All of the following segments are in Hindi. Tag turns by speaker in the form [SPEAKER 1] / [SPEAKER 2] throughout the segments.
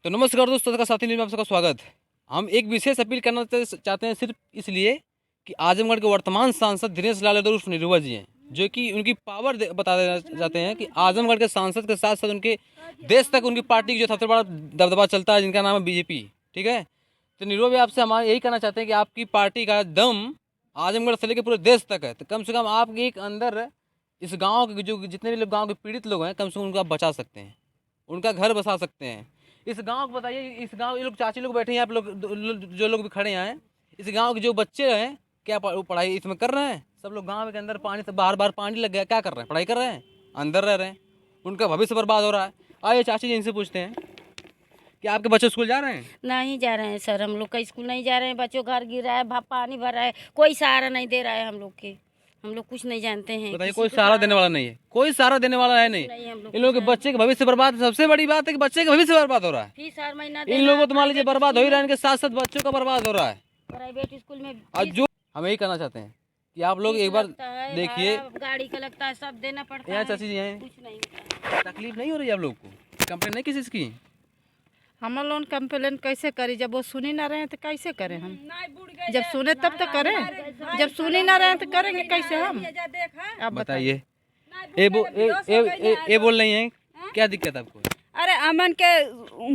[SPEAKER 1] तो नमस्कार दोस्तों का साथी न्यूज़ में आप सबका स्वागत। हम एक विशेष अपील करना चाहते हैं सिर्फ इसलिए कि आजमगढ़ के वर्तमान सांसद दिनेश लाल यादव उर्फ निरुआ जी हैं, जो कि उनकी पावर बता देना चाहते हैं कि आजमगढ़ के सांसद के साथ साथ उनके देश तक उनकी पार्टी की जो सबसे बड़ा दबदबा चलता है, जिनका नाम है बीजेपी। ठीक है, तो निरुआ भी आपसे हमारे यही कहना चाहते हैं कि आपकी पार्टी का दम आजमगढ़ से लेकर पूरे देश तक है, तो कम से कम आपके एक अंदर इस गाँव के जो जितने भी लोग गाँव के पीड़ित लोग हैं, कम से कम उनको आप बचा सकते हैं, उनका घर बसा सकते हैं। इस गांव को बताइए, इस गांव ये लोग चाची लोग बैठे हैं, आप लोग जो लोग भी खड़े हैं, इस गांव के जो बच्चे हैं क्या पढ़ाई इसमें कर रहे हैं? सब लोग गांव के अंदर पानी से बार पानी लग गया, क्या कर रहे हैं? पढ़ाई कर रहे हैं, अंदर रह रहे हैं, उनका भविष्य बर्बाद हो रहा है। आइए चाची जी इनसे पूछते हैं कि आपके बच्चे स्कूल जा रहे हैं?
[SPEAKER 2] नहीं जा रहे हैं सर, हम लोग का स्कूल नहीं जा रहे हैं। बच्चों घर गिर रहा है, पानी भर रहा है, कोई सहारा नहीं दे रहा है हम लोग के। हम लोग कुछ नहीं जानते हैं।
[SPEAKER 1] बताइए, कोई सहारा देने वाला नहीं है, कोई सहारा देने वाला है नहीं। इन लोगों के बच्चे के भविष्य बर्बाद, सबसे बड़ी बात है कि बच्चे का भविष्य बर्बाद हो रहा है।
[SPEAKER 2] फीस हर महीना
[SPEAKER 1] इन लोगों को तो मान लीजिए बर्बाद हो ही रहा है, इनके साथ साथ बच्चों का बर्बाद हो रहा है
[SPEAKER 2] प्राइवेट स्कूल में।
[SPEAKER 1] और जो हम यही कहना चाहते हैं कि आप लोग एक बार देखिए,
[SPEAKER 2] गाड़ी का लगता है, सब देना पड़ता है।
[SPEAKER 1] यहाँ चाची जी हैं,
[SPEAKER 2] कुछ नहीं,
[SPEAKER 1] तकलीफ नहीं हो रही है आप लोग को? कंप्लेन नहीं किसी की?
[SPEAKER 3] हम लोग कंप्लेन कैसे करें? जब वो सुनी ना रहे तो कैसे करें हम? जब सुने तब तो करें, जब सुनी ना रहे तो करेंगे कैसे हम?
[SPEAKER 1] आप बताइए। ये बोल रही हैं, क्या दिक्कत है आपको?
[SPEAKER 4] अरे अमन के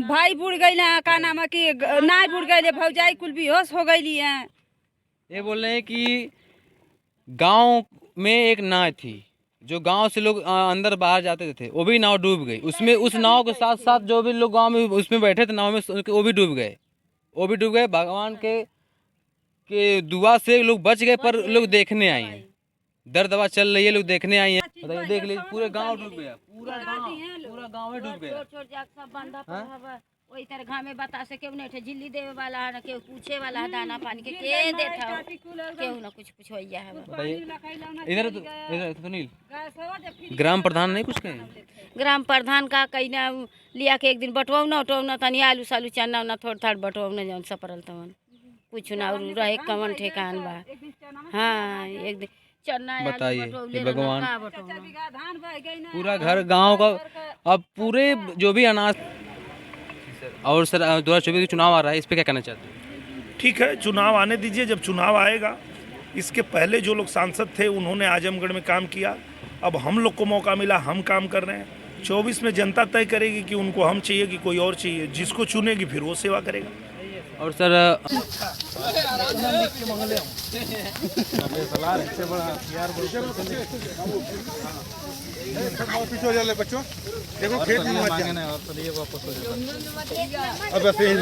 [SPEAKER 4] भाई बुड़ गई ना, का नाम है कि नाय बुड़ गई, भौजाई कुल बेहोश हो गई है।
[SPEAKER 1] ये बोल रहे हैं कि गांव में एक नाव थी, जो गांव से लोग अंदर बाहर जाते थे, वो भी नाव डूब गई। उसमें उस नाव के साथ साथ जो भी लोग गांव में उसमें बैठे थे नाव में, वो भी डूब गए। भगवान के दुआ से लोग बच गए, पर लोग देखने आई हैं, दर दवा चल रही है, लोग देखने आई हैं। बताइए, देख लीजिए, पूरे गांव डूब गया, पूरा गांव ही डूब गया।
[SPEAKER 2] छोट जाग सब बंदा पड़ा वही तरह घाम में बता से केहू नहीं झिल्ली देवे वाला है, ना केहू पूछे वाला है दाना पानी के देता हो, केहू ना कुछ होइया है।
[SPEAKER 1] बताइए, इधर सुनील, ग्राम प्रधान नहीं कुछ कहे?
[SPEAKER 2] ग्राम प्रधान का कहीं ना लिया के एक दिन बटवाऊ उटवाऊ तनी आलू सालू चना उना थोड़ थाड़ बटवाऊ जौन सपरल तवन कुछ ना रहे कमन ठेकान बा। हाँ, एक दिन चना।
[SPEAKER 1] बताइए, भगवान पूरा घर गांव का, अब पूरे जो भी अनाज। और सर 2024 के चुनाव आ रहा है, इस पे क्या कहना चाहते हैं?
[SPEAKER 5] ठीक है, चुनाव आने दीजिए, जब चुनाव आएगा। इसके पहले जो लोग सांसद थे उन्होंने आजमगढ़ में काम किया, अब हम लोग को मौका मिला, हम काम कर रहे हैं। 24 में जनता तय करेगी कि उनको हम चाहिए कि कोई और चाहिए, जिसको चुनेगी फिर वो सेवा करेगा।
[SPEAKER 1] और सर
[SPEAKER 6] बच्चों देखो, खेत में वापस हो जाता। अब ऐसे ही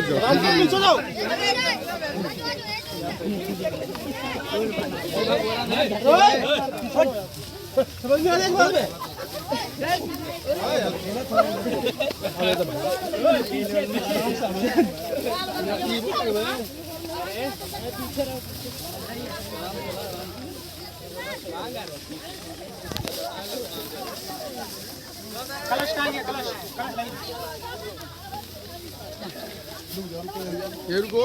[SPEAKER 6] को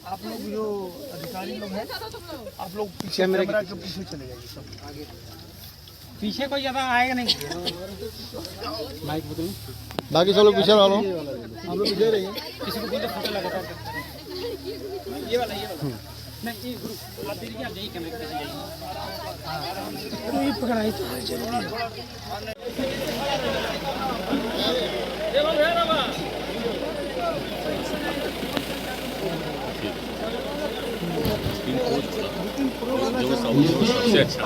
[SPEAKER 6] आप लोग जो अधिकारी लोग हैं, आप लोग पीछे कैमरा के पीछे चले जाइए, सब आगे पीछे कोई ज़्यादा आएगा नहीं। माइक बदलो, बाकी सब लोग पीछे वालों, हम लोग पीछे रहिए। किसी को बोलते फोटो लगा ये वाला नहीं, ये ग्रुप आप दीजिए, आप जाइए कैमरे के पीछे जाइए। कोई पकड़ाई तो जो सबसे अच्छा